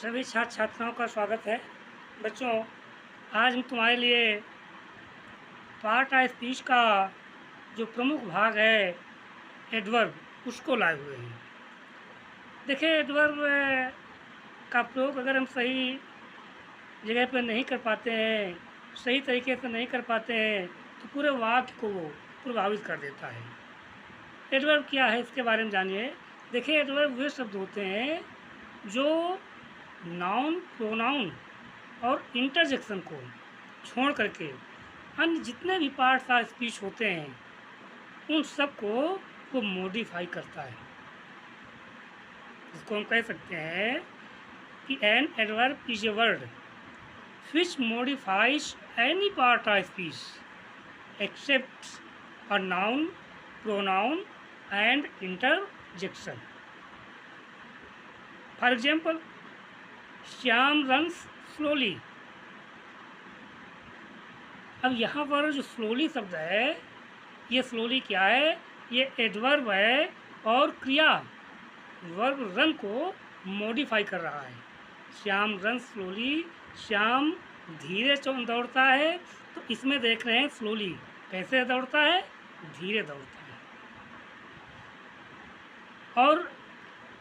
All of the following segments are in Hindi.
सभी छात्र छात्राओं का स्वागत है। बच्चों, आज हम तुम्हारे लिए पार्ट ऑफ स्पीच का जो प्रमुख भाग है एडवर्ब उसको लाए हुए हैं। देखिए, एडवर्ब का प्रयोग अगर हम सही जगह पर नहीं कर पाते हैं, सही तरीके से नहीं कर पाते हैं, तो पूरे वाक्य को वो प्रभावित कर देता है। एडवर्ब क्या है इसके बारे में जानिए। देखिए, एडवर्ब वे शब्द होते हैं जो नाउन, प्रोनाउन और इंटरजेक्शन को छोड़ करके अन्य जितने भी पार्ट्स ऑफ स्पीच होते हैं उन सब को वो मॉडिफाई करता है। इसको हम कह सकते हैं कि an adverb is a word which modifies any part of speech except a noun, pronoun and interjection. For example, Shyam runs slowly. अब यहाँ पर जो स्लोली शब्द है, ये स्लोली क्या है? ये एडवर्ब है और क्रिया वर्ब रन को मॉडिफाई कर रहा है। श्याम रन स्लोली, श्याम धीरे दौड़ता है। तो इसमें देख रहे हैं स्लोली कैसे दौड़ता है, धीरे दौड़ता है। और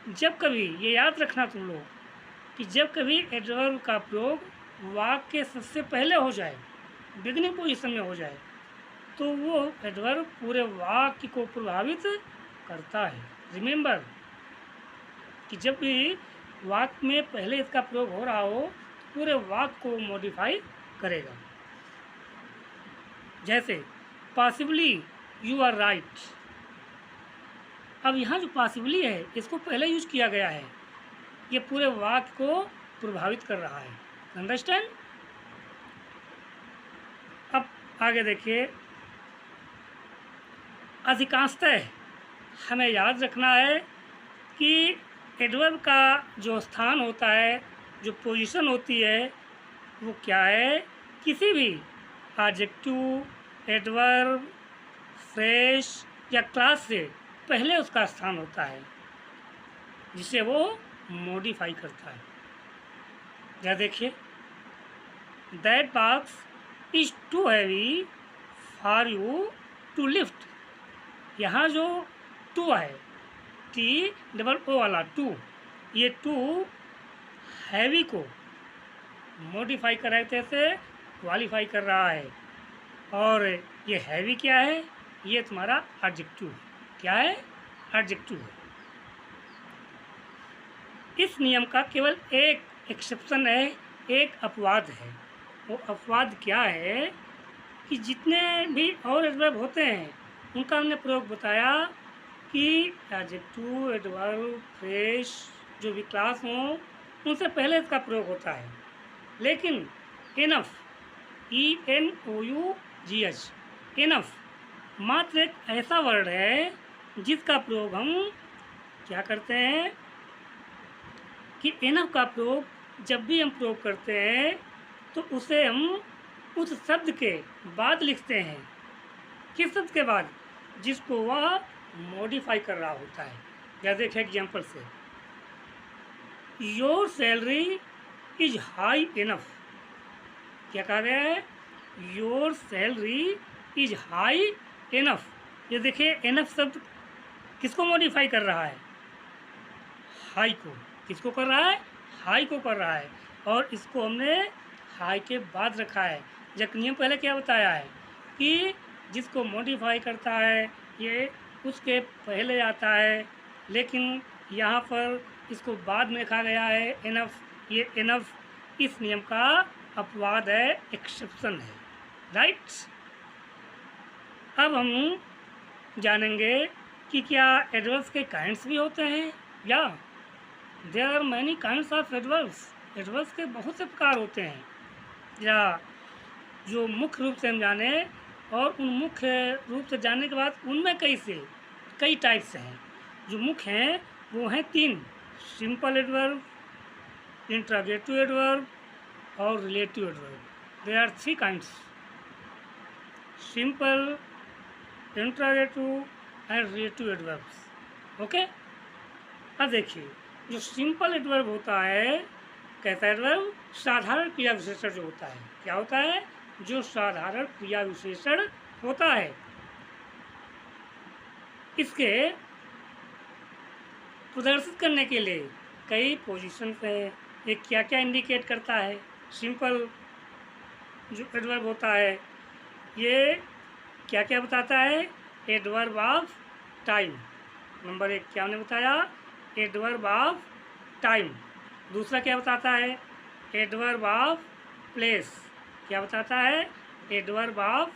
जब कभी ये याद रखना तुम लोग कि जब कभी एडवर्ब का प्रयोग वाक्य के सबसे पहले हो जाए, बिगिनिंग पोजीशन में हो जाए, तो वो एडवर्ब पूरे वाक्य को प्रभावित करता है। रिमेंबर कि जब भी वाक्य में पहले इसका प्रयोग हो रहा हो, पूरे वाक्य को मॉडिफाई करेगा। जैसे पॉसिबली यू आर राइट। अब यहाँ जो पॉसिबली है इसको पहले यूज किया गया है, ये पूरे वाक्य को प्रभावित कर रहा है। अंडरस्टैंड? अब आगे देखिए, अधिकांशतः हमें याद रखना है कि एडवर्ब का जो स्थान होता है, जो पोजीशन होती है, वो क्या है? किसी भी एडजेक्टिव, एडवर्ब, फ्रेज या क्लास से पहले उसका स्थान होता है, जिसे वो मॉडिफाई करता है। या देखिए, that box is too heavy for you to lift. यहाँ जो टू है, टी डबल ओ वाला टू, ये टू हैवी को मॉडिफाई करते से क्वालिफाई कर रहा है। और ये हैवी क्या है? ये तुम्हारा एडजेक्टिव। क्या है? एडजेक्टिव है। इस नियम का केवल एक एक्सेप्शन है, एक अपवाद है। वो अपवाद क्या है कि जितने भी और एडवर्ब होते हैं उनका हमने प्रयोग बताया कि एडजेक्टिव, एडवर्ब, फ्रेज जो भी क्लास हों उनसे पहले इसका प्रयोग होता है। लेकिन इनफ, ENOUGH, इनफ मात्र एक ऐसा वर्ड है जिसका प्रयोग हम क्या करते हैं कि इनफ का प्रयोग जब भी हम प्रयोग करते हैं तो उसे हम उस शब्द के बाद लिखते हैं। किस शब्द के बाद? जिसको वह मॉडिफाई कर रहा होता है। या देखिए एग्जाम्पल से, your salary is high enough. क्या कहा गया है? Your salary is high enough. ये देखिए, इनफ शब्द किसको मॉडिफाई कर रहा है? हाई को। किसको कर रहा है? हाई को कर रहा है। और इसको हमने हाई के बाद रखा है। जब नियम पहले क्या बताया है कि जिसको मॉडिफाई करता है ये उसके पहले आता है, लेकिन यहाँ पर इसको बाद में लिखा गया है इनफ। ये इनफ इस नियम का अपवाद है, एक्सेप्शन है। राइट? अब हम जानेंगे कि क्या एडवर्ब्स के काइंड्स भी होते हैं। या there are many kinds of adverbs. Adverbs के बहुत से प्रकार होते हैं। या जो मुख्य रूप से हम जाने, और उन मुख्य रूप से जानने के बाद उनमें कई टाइप्स हैं। जो मुख्य हैं वो हैं 3: सिंपल एडवर्ब, इंटरोगेटिव एडवर्ब और relative adverb. There are 3 kinds: simple, interrogative and relative adverbs. Okay? अब देखिए, जो सिंपल एडवर्ब होता है कैसा एडवर्ब? साधारण क्रिया विशेषण जो होता है। क्या होता है? जो साधारण क्रिया विशेषण होता है। इसके प्रदर्शित करने के लिए कई पोजीशन हैं। ये क्या क्या इंडिकेट करता है? सिंपल जो एडवर्ब होता है ये क्या क्या बताता है? Adverb of time. नंबर 1 क्या हमने बताया? Adverb of time. दूसरा क्या बताता है? Adverb of place. क्या बताता है? Adverb of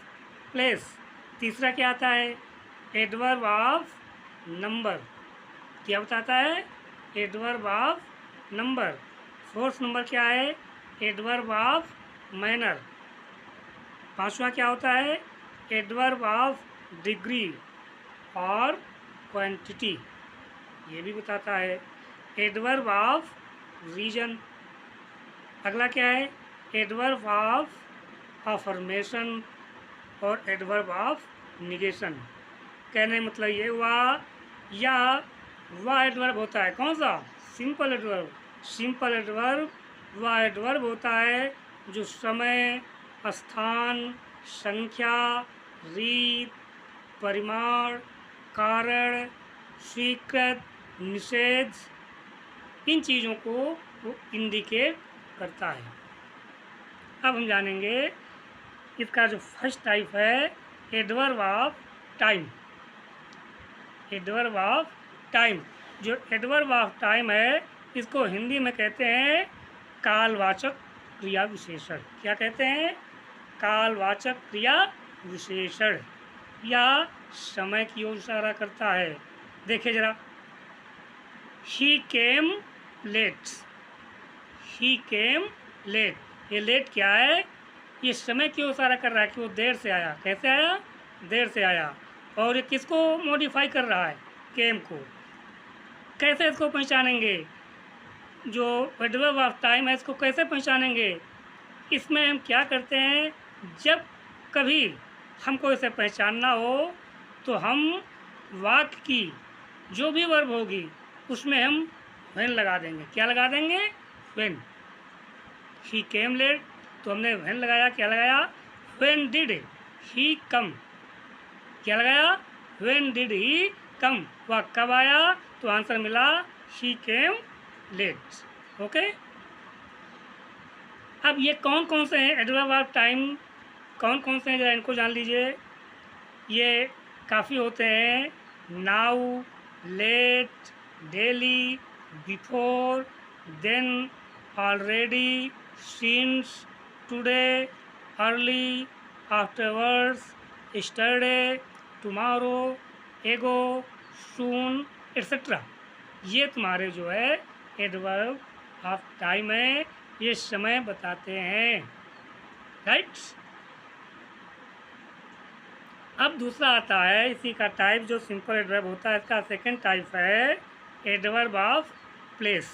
place. तीसरा क्या आता है? Adverb of number. क्या बताता है? Adverb of number. Fourth number क्या है? Adverb of manner. पांचवा क्या होता है? एडवर्ब ऑफ डिग्री और क्वांटिटी, ये भी बताता है। Adverb of reason. अगला क्या है? एडवर्ब ऑफ अफर्मेशन और एडवर्ब ऑफ निगेशन। कहने मतलब ये हुआ या वह एडवर्ब होता है कौन सा? Simple adverb. सिंपल एडवर्ब वह एडवर्ब होता है जो समय, स्थान, संख्या, रीत, परिमाण, कारण, स्वीकृत, निषेध, इन चीज़ों को वो इंडिकेट करता है। अब हम जानेंगे इसका जो फर्स्ट टाइप है adverb of time. Adverb of time, जो एडवर्ब ऑफ टाइम है इसको हिंदी में कहते हैं कालवाचक क्रिया विशेषण। क्या कहते हैं? कालवाचक क्रिया विशेषण, या समय की ओर इशारा करता है। देखिए जरा, ही केम लेट। ही केम लेट। ये लेट क्या है? ये समय की ओर इशारा कर रहा है कि वो देर से आया। कैसे आया? देर से आया। और ये किसको मॉडिफाई कर रहा है? केम को। कैसे इसको पहचानेंगे? जो एडवर्ब ऑफ टाइम है इसको कैसे पहचानेंगे? इसमें हम क्या करते हैं, जब कभी हमको इसे पहचानना हो तो हम वाक्य की जो भी वर्ब होगी उसमें हम व्हेन लगा देंगे। क्या लगा देंगे? व्हेन। ही केम लेट तो हमने व्हेन लगाया। क्या लगाया? व्हेन डिड ही कम। क्या लगाया? व्हेन डिड ही कम। वह कब आया? तो आंसर मिला ही केम लेट। ओके। अब ये कौन कौन से हैं एडवर्ब ऑफ टाइम? कौन कौन से हैं जरा इनको जान लीजिए। ये काफ़ी होते हैं। Now, late, daily, before, then, already, since, today, early, afterwards, yesterday, tomorrow, ago, soon, etcetera. ये तुम्हारे जो है एडवर्ब ऑफ टाइम है, ये समय बताते हैं। राइट। अब दूसरा आता है इसी का टाइप जो सिंपल एडवर्ब होता है, इसका सेकंड टाइप है adverb of place.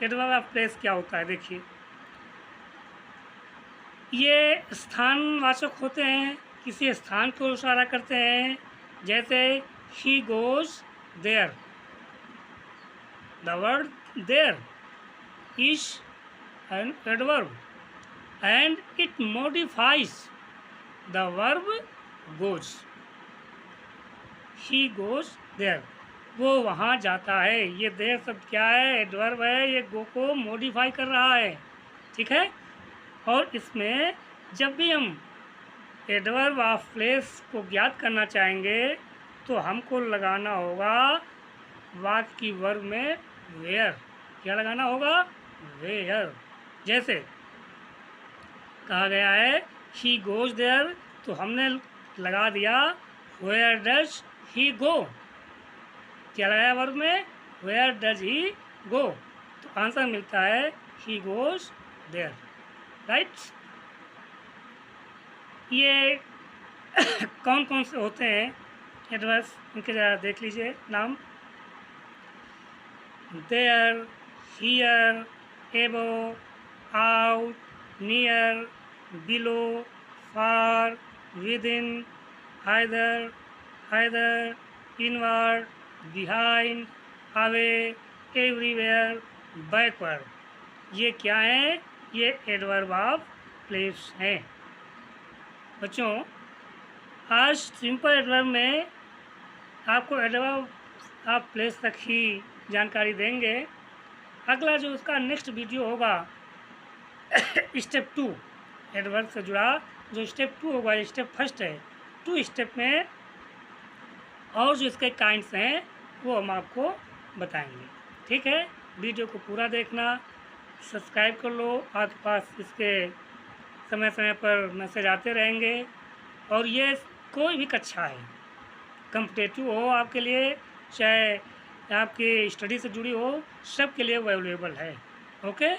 Adverb of place क्या होता है? देखिए, ये स्थानवाचक होते हैं, किसी स्थान को इशारा करते हैं। जैसे ही goes there. The word there is an adverb and it modifies the verb goes. He goes there. वो वहाँ जाता है। ये देर शब्द क्या है? एडवर्ब है। ये गो को मॉडिफाई कर रहा है। ठीक है। और इसमें जब भी हम एडवर्ब ऑफ प्लेस को ज्ञात करना चाहेंगे तो हमको लगाना होगा वाक्य की वर्ब में वेयर। क्या लगाना होगा? वेयर। जैसे कहा गया है ही गोज देयर, तो हमने लगा दिया वेयर डज ही गो। क्या लगाया वर्ब में? वेयर डज ही गो। तो आंसर मिलता है ही गोज देयर। राइट। ये कौन कौन से होते हैं एडवर्ब्स, इनके ज़रा देख लीजिए नाम। देयर, हियर, एबो, out, near, below, far, within, either, inward, behind, away, everywhere, backward। ये क्या है? ये एडवर्ब ऑफ प्लेस है। बच्चों, आज सिंपल एडवर्ब में आपको एडवर्ब ऑफ प्लेस तक ही जानकारी देंगे। अगला जो उसका नेक्स्ट वीडियो होगा स्टेप 2 एडवर्ब से जुड़ा, जो स्टेप 2 होगा, स्टेप फर्स्ट है। 2 स्टेप में और जो इसके काइंड्स हैं वो हम आपको बताएंगे। ठीक है, वीडियो को पूरा देखना, सब्सक्राइब कर लो। आपके पास इसके समय समय पर मैसेज आते रहेंगे। और ये कोई भी कक्षा है, कॉम्पिटिटिव हो आपके लिए, चाहे आपकी स्टडी से जुड़ी हो, सब के लिए अवेलेबल है। ओके।